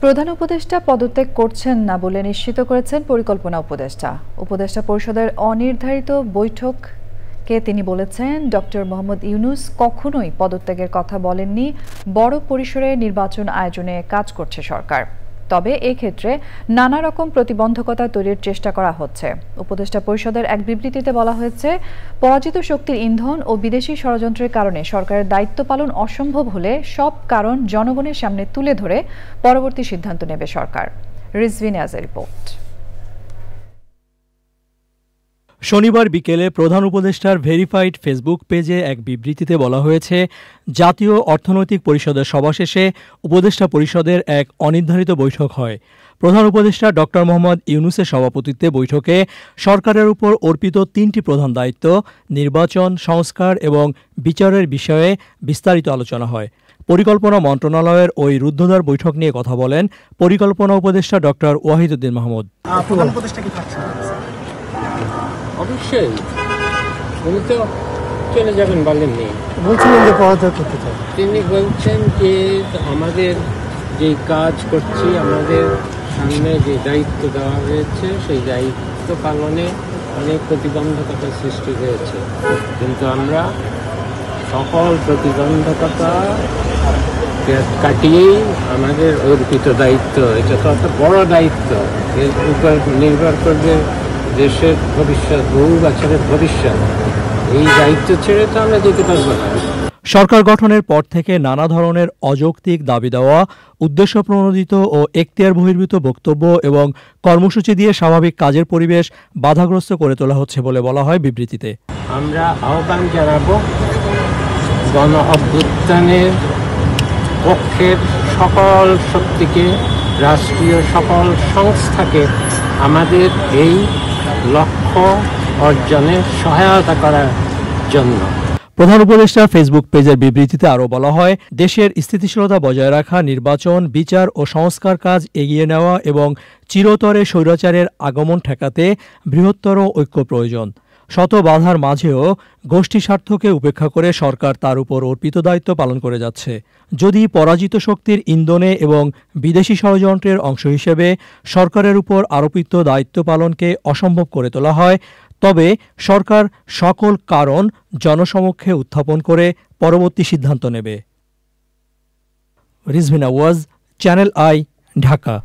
প্রধান উপদেষ্টা পদত্যাগ করছেন না বলে নিশ্চিত করেছেন পরিকল্পনা উপদেষ্টা। উপদেষ্টা পরিষদের অনির্ধারিত বৈঠকে তিনি বলেছেন, ডক্টর মোহাম্মদ ইউনূস কখনোই পদত্যাগের কথা বলেননি। বড় পরিসরে নির্বাচন আয়োজনে কাজ করছে সরকার, তবে এক্ষেত্রে নানা রকম প্রতিবন্ধকতা তৈরির চেষ্টা করা হচ্ছে। উপদেষ্টা পরিষদের এক বিবৃতিতে বলা হয়েছে, পরাজিত শক্তির ইন্ধন ও বিদেশি ষড়যন্ত্রের কারণে সরকারের দায়িত্ব পালন অসম্ভব হলে সব কারণ জনগণের সামনে তুলে ধরে পরবর্তী সিদ্ধান্ত নেবে সরকার। রিজভিন আজের রিপোর্ট। শনিবার বিকেলে প্রধান উপদেষ্টার ভেরিফাইড ফেসবুক পেজে এক বিবৃতিতে বলা হয়েছে, জাতীয় অর্থনৈতিক পরিষদের সভা শেষে উপদেষ্টা পরিষদের এক অনির্ধারিত বৈঠক হয়। প্রধান উপদেষ্টা ডক্টর মোহাম্মদ ইউনূসের সভাপতিত্বে বৈঠকে সরকারের উপর অর্পিত 3টি প্রধান দায়িত্ব নির্বাচন, সংস্কার এবং বিচারের বিষয়ে বিস্তারিত আলোচনা হয়। পরিকল্পনা মন্ত্রণালয়ের ওই রুদ্ধদ্বার বৈঠক নিয়ে কথা বলেন পরিকল্পনা উপদেষ্টা ডক্টর ওয়াহিদুদ্দিন মাহমুদ। অবশ্যই উনি তো চলে যাবেন বলেননি, বলছিলেন যে পদত্যাগ করতে চান। তিনি বলছেন যে আমাদের যে কাজ করছি, আমাদের সামনে যে দায়িত্ব দেওয়া হয়েছে সেই দায়িত্ব পালনে অনেক প্রতিবন্ধকতার সৃষ্টি হয়েছে, কিন্তু আমরা সকল প্রতিবন্ধকতা কাটিয়েই আমাদের অর্পিত দায়িত্ব, এটা তো একটা বড় দায়িত্ব, এর উপর নির্ভর করবে দেশের ভবিষ্যৎ, বহু বছরের ভবিষ্যৎ। এই দায়িত্ব ছেড়ে তো আমরা যেতে পারবো না। সরকার গঠনের পর থেকে নানা ধরনের অযৌক্তিক দাবি দেওয়া, উদ্দেশ্য প্রণোদিত ও এখতিয়ার বহির্ভূত বক্তব্য এবং কর্মসূচি দিয়ে স্বাভাবিক কাজের পরিবেশ বাধাগ্রস্ত করে তোলা হচ্ছে বলে বলা হয় বিবৃতিতে। আমরা আহ্বান জানাবো গণ অভ্যুত্থানের পক্ষের সকল শক্তিকে, রাষ্ট্রীয় সকল সংস্থাকে আমাদের এই লক্ষ্য অর্জনে সহায়তা করার জন্য। প্রধান উপদেষ্টা ফেসবুক পেজের বিবৃতিতে আরও বলা হয়, দেশের স্থিতিশীলতা বজায় রাখা, নির্বাচন, বিচার ও সংস্কার কাজ এগিয়ে নেওয়া এবং চিরতরে স্বৈরাচারের আগমন ঠেকাতে বৃহত্তর ঐক্য প্রয়োজন। শত বাধার মাঝেও গোষ্ঠী স্বার্থকে উপেক্ষা করে সরকার তার উপর অর্পিত দায়িত্ব পালন করে যাচ্ছে। যদি পরাজিত শক্তির ইন্ধনে এবং বিদেশি ষড়যন্ত্রের অংশ হিসেবে সরকারের উপর আরোপিত দায়িত্ব পালনকে অসম্ভব করে তোলা হয়, তবে সরকার সকল কারণ জনসমক্ষে উত্থাপন করে পরবর্তী সিদ্ধান্ত নেবে। রিজভিন আওয়াজ, চ্যানেল আই, ঢাকা।